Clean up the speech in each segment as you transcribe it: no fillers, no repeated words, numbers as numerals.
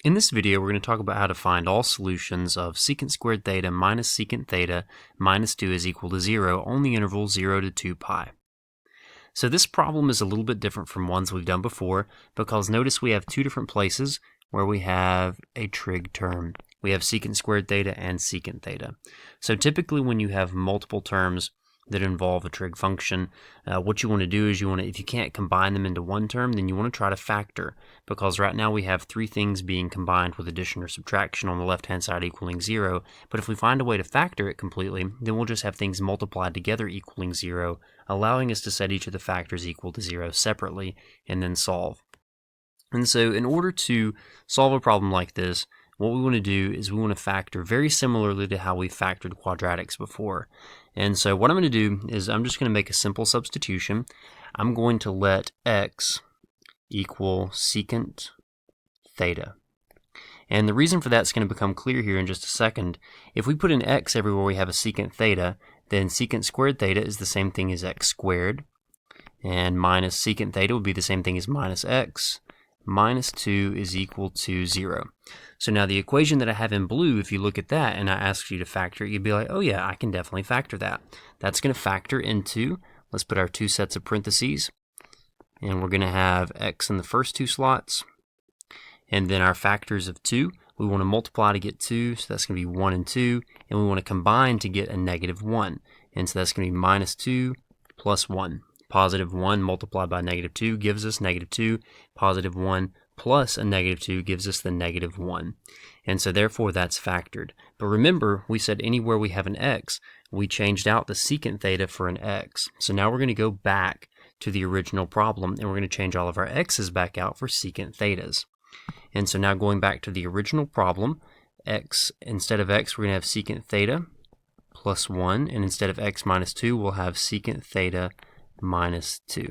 In this video, we're going to talk about how to find all solutions of secant squared theta minus secant theta minus 2 is equal to 0 on the interval 0 to 2 pi. So this problem is a little bit different from ones we've done before because notice we have two different places where we have a trig term. We have secant squared theta and secant theta. So typically when you have multiple terms that involve a trig function, what you want to do is if you can't combine them into one term, then you want to try to factor, because right now we have three things being combined with addition or subtraction on the left hand side equaling 0, but if we find a way to factor it completely, then we'll just have things multiplied together equaling 0, allowing us to set each of the factors equal to 0 separately and then solve. And so in order to solve a problem like this, what we want to do is we want to factor very similarly to how we factored quadratics before. And so what I'm going to do is I'm just going to make a simple substitution. I'm going to let x equal secant theta. And the reason for that is going to become clear here in just a second. If we put an x everywhere we have a secant theta, then secant squared theta is the same thing as x squared. And minus secant theta would be the same thing as minus x. Minus 2 is equal to 0. So now the equation that I have in blue, if you look at that and I ask you to factor it, you'd be like, oh yeah, I can definitely factor that. That's going to factor into, let's put our two sets of parentheses, and we're going to have x in the first two slots, and then our factors of 2, we want to multiply to get 2, so that's going to be 1 and 2, and we want to combine to get a negative 1, and so that's going to be minus 2 plus 1. Positive 1 multiplied by negative 2 gives us negative 2. Positive 1 plus a negative 2 gives us the negative 1. And so therefore that's factored. But remember, we said anywhere we have an x, we changed out the secant theta for an x. So now we're going to go back to the original problem and we're going to change all of our x's back out for secant thetas. And so now going back to the original problem, x, instead of x, we're going to have secant theta plus 1. And instead of x minus 2, we'll have secant theta minus 2,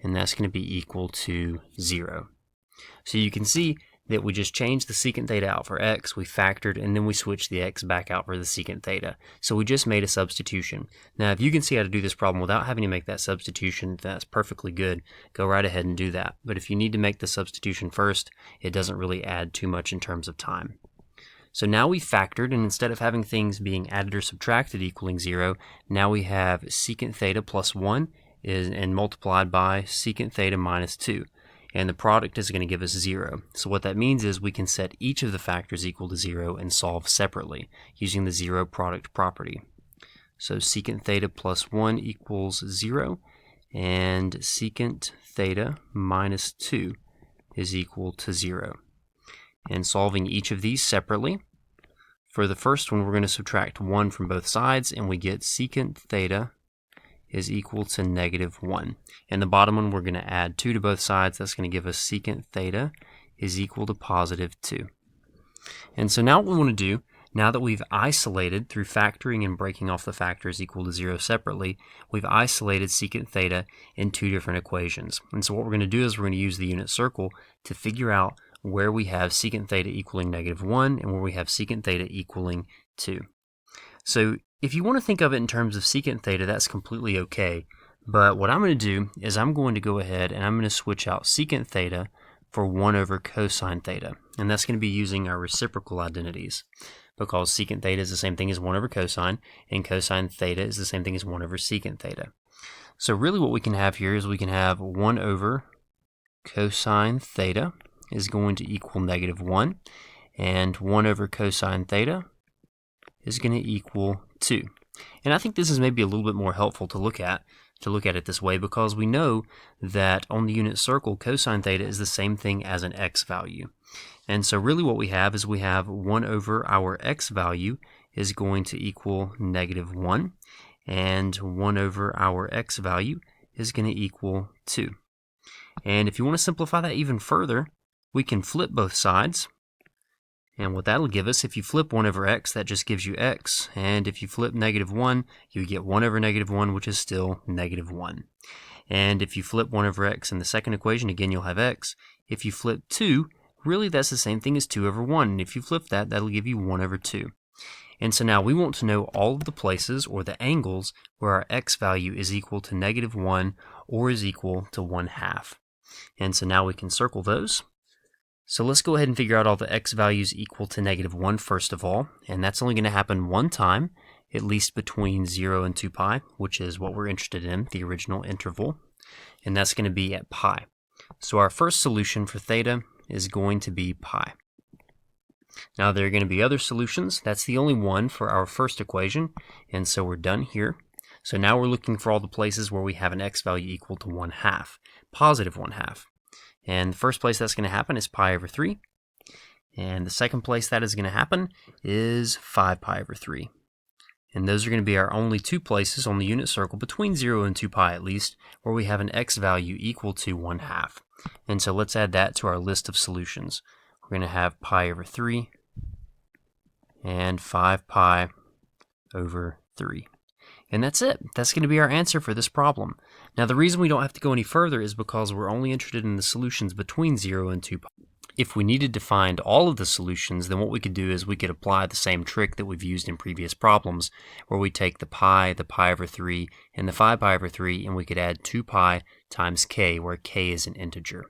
and that's going to be equal to 0. So you can see that we just changed the secant theta out for x, we factored, and then we switched the x back out for the secant theta. So we just made a substitution. Now if you can see how to do this problem without having to make that substitution, that's perfectly good. Go right ahead and do that. But if you need to make the substitution first, it doesn't really add too much in terms of time. So now we factored, and instead of having things being added or subtracted equaling 0, now we have secant theta plus 1 and multiplied by secant theta minus 2. And the product is going to give us 0. So what that means is we can set each of the factors equal to 0 and solve separately using the 0 product property. So secant theta plus 1 equals 0, and secant theta minus 2 is equal to 0. And solving each of these separately, for the first one we're going to subtract 1 from both sides and we get secant theta is equal to negative 1. And the bottom one we're going to add 2 to both sides. That's going to give us secant theta is equal to positive 2. And so now what we want to do, now that we've isolated through factoring and breaking off the factors equal to 0 separately, we've isolated secant theta in two different equations. And so what we're going to do is we're going to use the unit circle to figure out where we have secant theta equaling negative 1 and where we have secant theta equaling 2. So if you want to think of it in terms of secant theta, that's completely okay. But what I'm going to do is I'm going to go ahead and I'm going to switch out secant theta for 1 over cosine theta. And that's going to be using our reciprocal identities, because secant theta is the same thing as 1 over cosine, and cosine theta is the same thing as 1 over secant theta. So really what we can have here is we can have 1 over cosine theta is going to equal negative 1, and 1 over cosine theta is going to equal 2. And I think this is maybe a little bit more helpful to look at it this way, because we know that on the unit circle cosine theta is the same thing as an x value. And so really what we have is we have 1 over our x value is going to equal negative 1, and 1 over our x value is going to equal 2. And if you want to simplify that even further, we can flip both sides, and what that'll give us, if you flip 1 over x, that just gives you x, and if you flip negative 1, you get 1 over negative 1, which is still negative 1. And if you flip 1 over x in the second equation, again you'll have x. If you flip 2, really that's the same thing as 2 over 1, and if you flip that, that'll give you 1 over 2. And so now we want to know all of the places or the angles where our x value is equal to negative 1 or is equal to 1/2. And so now we can circle those. So let's go ahead and figure out all the x values equal to -1 first of all, and that's only going to happen one time, at least between 0 and 2 pi, which is what we're interested in, the original interval, and that's going to be at pi. So our first solution for theta is going to be pi. Now there are going to be other solutions. That's the only one for our first equation, and so we're done here. So now we're looking for all the places where we have an x value equal to 1/2, positive 1/2. And the first place that's going to happen is pi over 3. And the second place that is going to happen is 5 pi over 3. And those are going to be our only two places on the unit circle, between 0 and 2 pi at least, where we have an x value equal to 1/2. And so let's add that to our list of solutions. We're going to have pi over 3 and 5 pi over 3. And that's it. That's going to be our answer for this problem. Now the reason we don't have to go any further is because we're only interested in the solutions between 0 and 2 pi. If we needed to find all of the solutions, then what we could do is we could apply the same trick that we've used in previous problems, where we take the pi over 3, and the 5 pi over 3, and we could add 2 pi times k, where k is an integer.